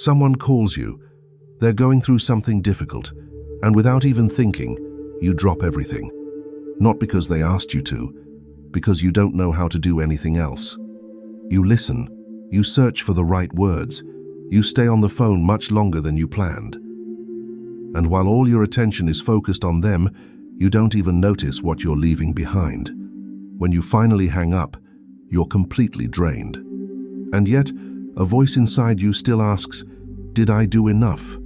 Someone calls you. They're going through something difficult, and without even thinking, you drop everything. Not because they asked you to, because you don't know how to do anything else. You listen, you search for the right words, you stay on the phone much longer than you planned. And while all your attention is focused on them, you don't even notice what you're leaving behind. When you finally hang up, you're completely drained. And yet, a voice inside you still asks, "Did I do enough?"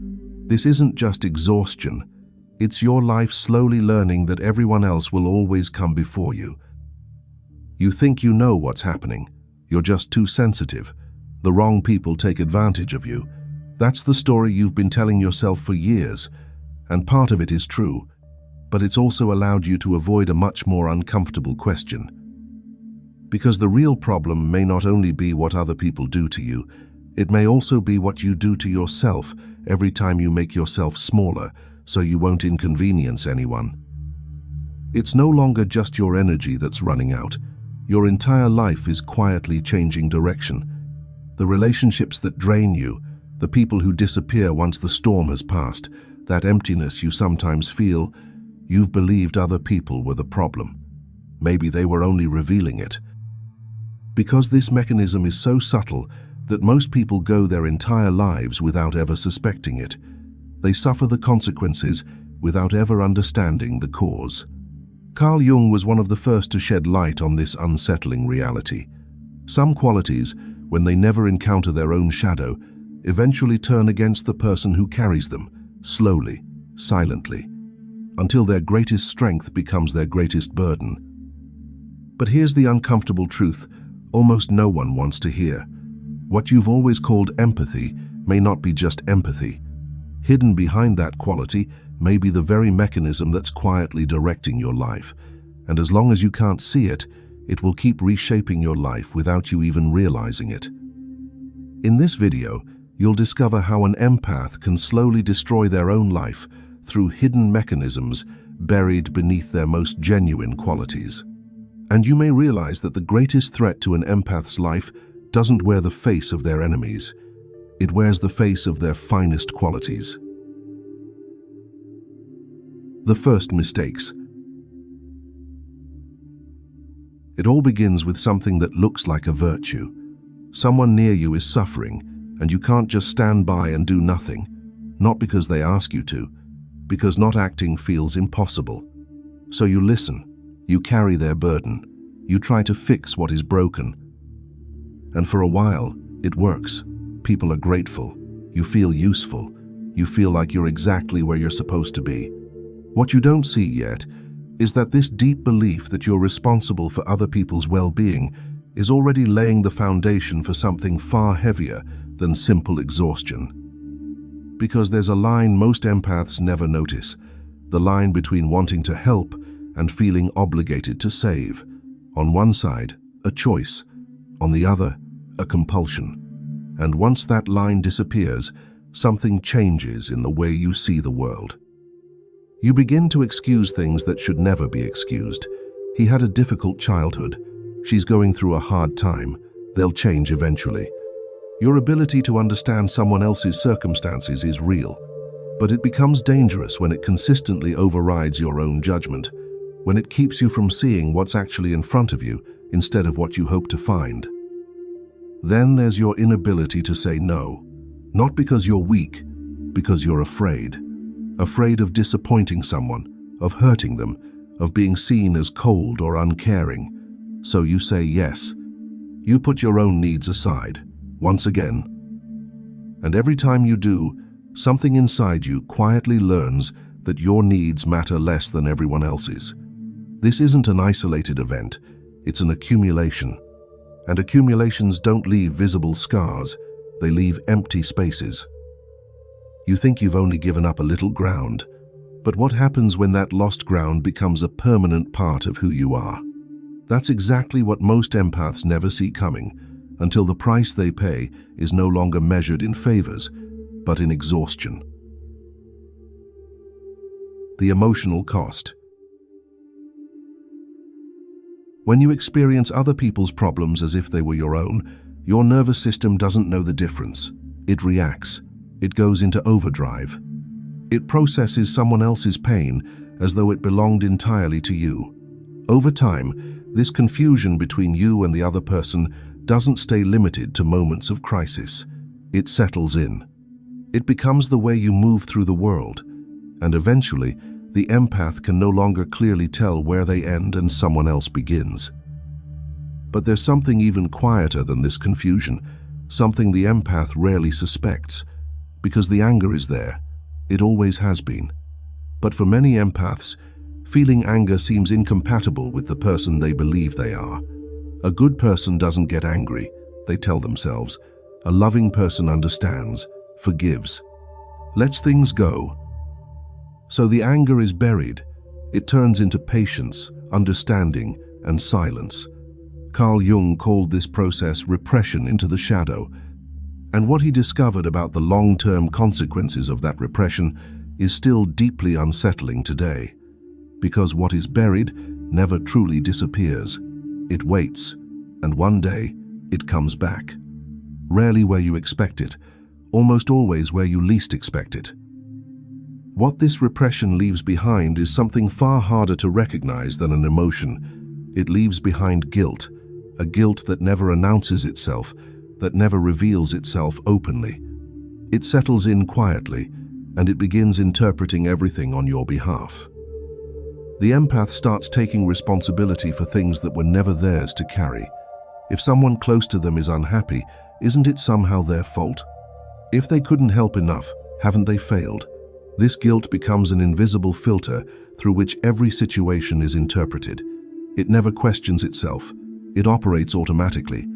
This isn't just exhaustion. It's your life slowly learning that everyone else will always come before you. You think you know what's happening. You're just too sensitive. The wrong people take advantage of you. That's the story you've been telling yourself for years, and part of it is true, but it's also allowed you to avoid a much more uncomfortable question. Because the real problem may not only be what other people do to you, it may also be what you do to yourself every time you make yourself smaller so you won't inconvenience anyone. It's no longer just your energy that's running out. Your entire life is quietly changing direction. The relationships that drain you, the people who disappear once the storm has passed, that emptiness you sometimes feel, you've believed other people were the problem. Maybe they were only revealing it. Because this mechanism is so subtle that most people go their entire lives without ever suspecting it. They suffer the consequences without ever understanding the cause. Carl Jung was one of the first to shed light on this unsettling reality. Some qualities, when they never encounter their own shadow, eventually turn against the person who carries them, slowly, silently, until their greatest strength becomes their greatest burden. But here's the uncomfortable truth almost no one wants to hear. What you've always called empathy may not be just empathy. Hidden behind that quality may be the very mechanism that's quietly directing your life, and as long as you can't see it, it will keep reshaping your life without you even realizing it. In this video, you'll discover how an empath can slowly destroy their own life through hidden mechanisms buried beneath their most genuine qualities. And you may realize that the greatest threat to an empath's life doesn't wear the face of their enemies. It wears the face of their finest qualities. The first mistakes. It all begins with something that looks like a virtue. Someone near you is suffering, and you can't just stand by and do nothing, not because they ask you to, because not acting feels impossible. So you listen, you carry their burden, you try to fix what is broken. And for a while, it works. People are grateful, you feel useful, you feel like you're exactly where you're supposed to be. What you don't see yet is that this deep belief that you're responsible for other people's well-being is already laying the foundation for something far heavier than simple exhaustion. Because there's a line most empaths never notice, the line between wanting to help and feeling obligated to save. On one side, a choice, on the other, a compulsion. And once that line disappears, something changes in the way you see the world. You begin to excuse things that should never be excused. He had a difficult childhood. She's going through a hard time. They'll change eventually. Your ability to understand someone else's circumstances is real, but it becomes dangerous when it consistently overrides your own judgment, when it keeps you from seeing what's actually in front of you instead of what you hope to find. Then there's your inability to say no, not because you're weak, because you're afraid. Afraid of disappointing someone, of hurting them, of being seen as cold or uncaring. So you say yes. You put your own needs aside, once again. And every time you do, something inside you quietly learns that your needs matter less than everyone else's. This isn't an isolated event, it's an accumulation. And accumulations don't leave visible scars, they leave empty spaces. You think you've only given up a little ground, but what happens when that lost ground becomes a permanent part of who you are? That's exactly what most empaths never see coming, until the price they pay is no longer measured in favors, but in exhaustion. The emotional cost. When you experience other people's problems as if they were your own, your nervous system doesn't know the difference. It reacts. It goes into overdrive. It processes someone else's pain as though it belonged entirely to you. Over time, this confusion between you and the other person doesn't stay limited to moments of crisis. It settles in. It becomes the way you move through the world, and eventually, the empath can no longer clearly tell where they end and someone else begins. But there's something even quieter than this confusion, something the empath rarely suspects, because the anger is there. It always has been. But for many empaths, feeling anger seems incompatible with the person they believe they are. A good person doesn't get angry, they tell themselves. A loving person understands, forgives, lets things go. So the anger is buried. It turns into patience, understanding, and silence. Carl Jung called this process repression into the shadow. And what he discovered about the long-term consequences of that repression is still deeply unsettling today. Because what is buried never truly disappears. It waits, and one day it comes back. Rarely where you expect it, almost always where you least expect it. What this repression leaves behind is something far harder to recognize than an emotion. It leaves behind guilt, a guilt that never announces itself, that never reveals itself openly. It settles in quietly, and it begins interpreting everything on your behalf. The empath starts taking responsibility for things that were never theirs to carry. If someone close to them is unhappy, isn't it somehow their fault? If they couldn't help enough, haven't they failed? This guilt becomes an invisible filter through which every situation is interpreted. It never questions itself. It operates automatically.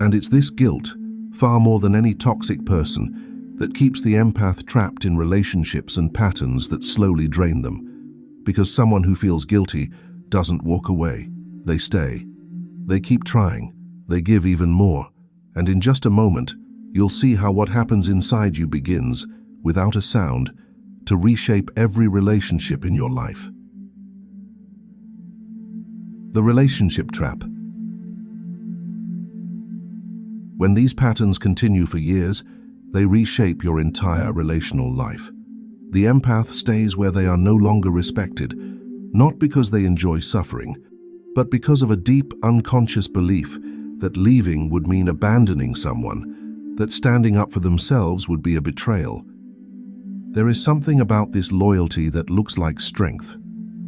And it's this guilt, far more than any toxic person, that keeps the empath trapped in relationships and patterns that slowly drain them. Because someone who feels guilty doesn't walk away. They stay. They keep trying. They give even more. And in just a moment, you'll see how what happens inside you begins, without a sound, to reshape every relationship in your life. The relationship trap. When these patterns continue for years, they reshape your entire relational life. The empath stays where they are no longer respected, not because they enjoy suffering, but because of a deep, unconscious belief that leaving would mean abandoning someone, that standing up for themselves would be a betrayal. There is something about this loyalty that looks like strength,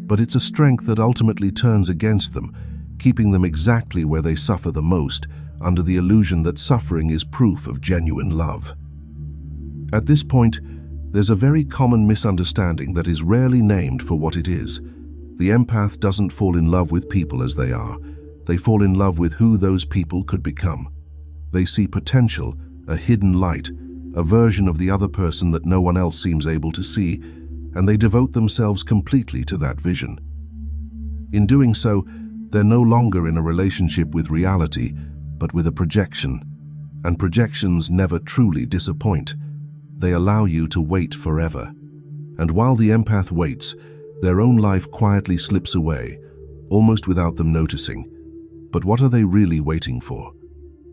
but it's a strength that ultimately turns against them, keeping them exactly where they suffer the most, under the illusion that suffering is proof of genuine love. At this point, there's a very common misunderstanding that is rarely named for what it is. The empath doesn't fall in love with people as they are. They fall in love with who those people could become. They see potential, a hidden light, a version of the other person that no one else seems able to see, and they devote themselves completely to that vision. In doing so, they're no longer in a relationship with reality, but with a projection. And projections never truly disappoint. They allow you to wait forever. And while the empath waits, their own life quietly slips away, almost without them noticing. But what are they really waiting for?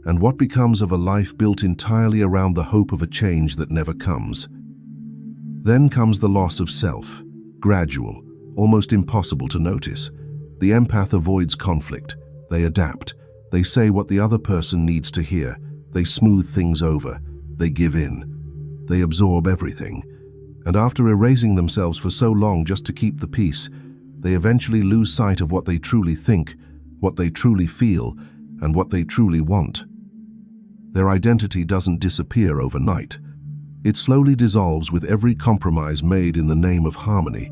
And what becomes of a life built entirely around the hope of a change that never comes? Then comes the loss of self, gradual, almost impossible to notice. The empath avoids conflict. They adapt. They say what the other person needs to hear. They smooth things over. They give in. They absorb everything, and after erasing themselves for so long just to keep the peace, they eventually lose sight of what they truly think, what they truly feel, and what they truly want. Their identity doesn't disappear overnight. It slowly dissolves with every compromise made in the name of harmony,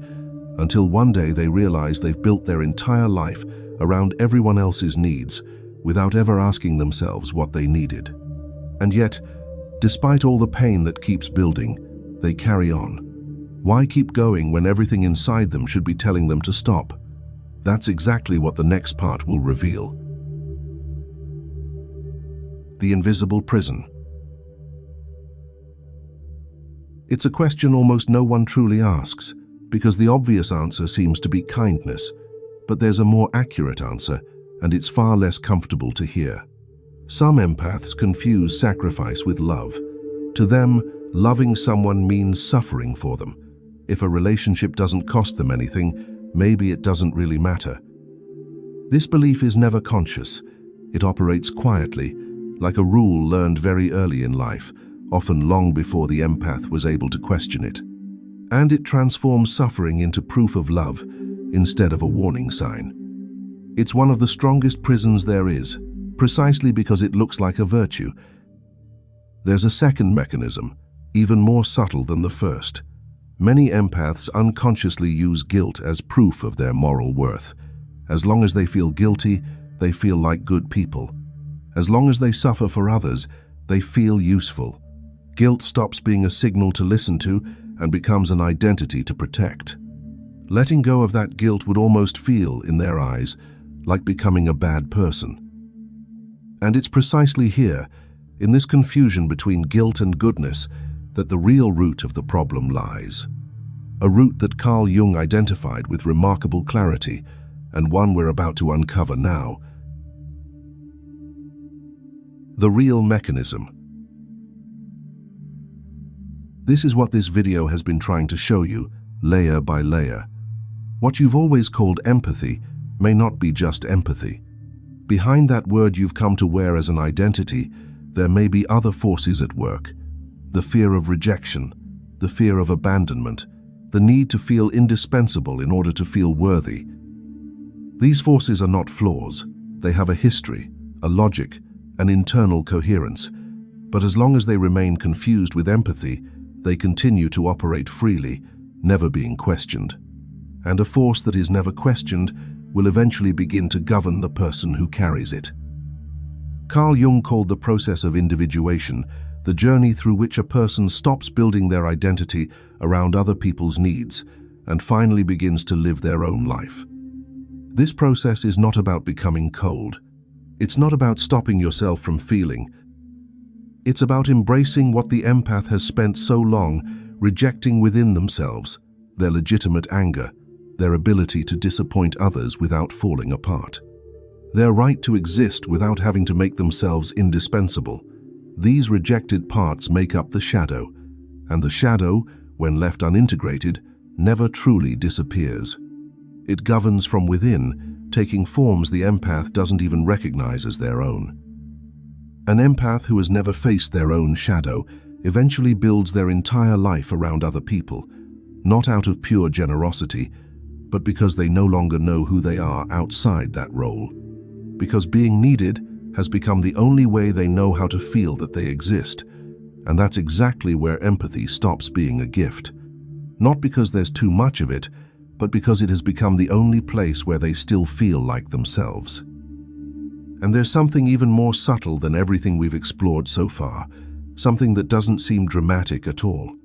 until one day they realize they've built their entire life around everyone else's needs, without ever asking themselves what they needed. And yet, despite all the pain that keeps building, they carry on. Why keep going when everything inside them should be telling them to stop? That's exactly what the next part will reveal. The invisible prison. It's a question almost no one truly asks, because the obvious answer seems to be kindness. But there's a more accurate answer, and it's far less comfortable to hear. Some empaths confuse sacrifice with love. To them, Loving someone means suffering for them. If a relationship doesn't cost them anything, maybe it doesn't really matter. This belief is never conscious. It operates quietly, like a rule learned very early in life, often long before the empath was able to question it. And it transforms suffering into proof of love instead of a warning sign. It's one of the strongest prisons there is, precisely because it looks like a virtue. There's a second mechanism, even more subtle than the first. Many empaths unconsciously use guilt as proof of their moral worth. As long as they feel guilty, they feel like good people. As long as they suffer for others, they feel useful. Guilt stops being a signal to listen to and becomes an identity to protect. Letting go of that guilt would almost feel, in their eyes, like becoming a bad person. And it's precisely here, in this confusion between guilt and goodness, that the real root of the problem lies. A root that Carl Jung identified with remarkable clarity, and one we're about to uncover now. The real mechanism. This is what this video has been trying to show you, layer by layer. What you've always called empathy may not be just empathy. Behind that word you've come to wear as an identity, there may be other forces at work. The fear of rejection, the fear of abandonment, the need to feel indispensable in order to feel worthy. These forces are not flaws. They have a history, a logic, an internal coherence. But as long as they remain confused with empathy, they continue to operate freely, never being questioned. And a force that is never questioned will eventually begin to govern the person who carries it. Carl Jung called the process of individuation the journey through which a person stops building their identity around other people's needs and finally begins to live their own life. This process is not about becoming cold. It's not about stopping yourself from feeling. It's about embracing what the empath has spent so long rejecting within themselves, their legitimate anger, their ability to disappoint others without falling apart, their right to exist without having to make themselves indispensable. These rejected parts make up the shadow, and the shadow, when left unintegrated, never truly disappears. It governs from within, taking forms the empath doesn't even recognize as their own. An empath who has never faced their own shadow eventually builds their entire life around other people, not out of pure generosity, but because they no longer know who they are outside that role. Because being needed has become the only way they know how to feel that they exist, and that's exactly where empathy stops being a gift. Not because there's too much of it, but because it has become the only place where they still feel like themselves. And there's something even more subtle than everything we've explored so far, something that doesn't seem dramatic at all.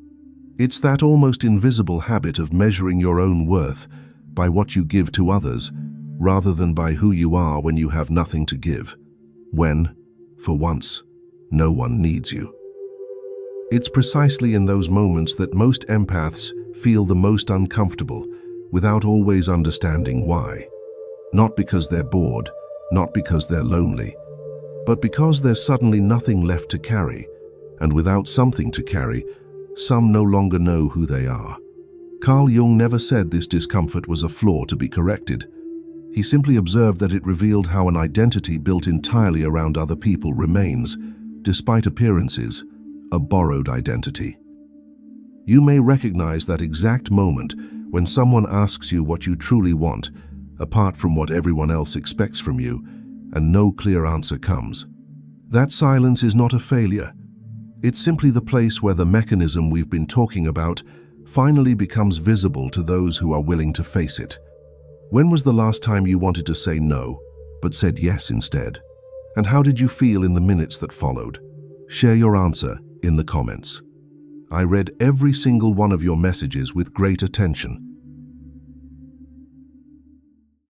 It's that almost invisible habit of measuring your own worth by what you give to others, rather than by who you are when you have nothing to give, when, for once, no one needs you. It's precisely in those moments that most empaths feel the most uncomfortable, without always understanding why. Not because they're bored, not because they're lonely, but because there's suddenly nothing left to carry, and without something to carry, some no longer know who they are. Carl Jung never said this discomfort was a flaw to be corrected. He simply observed that it revealed how an identity built entirely around other people remains, despite appearances, a borrowed identity. You may recognize that exact moment when someone asks you what you truly want, apart from what everyone else expects from you, and no clear answer comes. That silence is not a failure. It's simply the place where the mechanism we've been talking about finally becomes visible to those who are willing to face it. When was the last time you wanted to say no, but said yes instead? And how did you feel in the minutes that followed? Share your answer in the comments. I read every single one of your messages with great attention.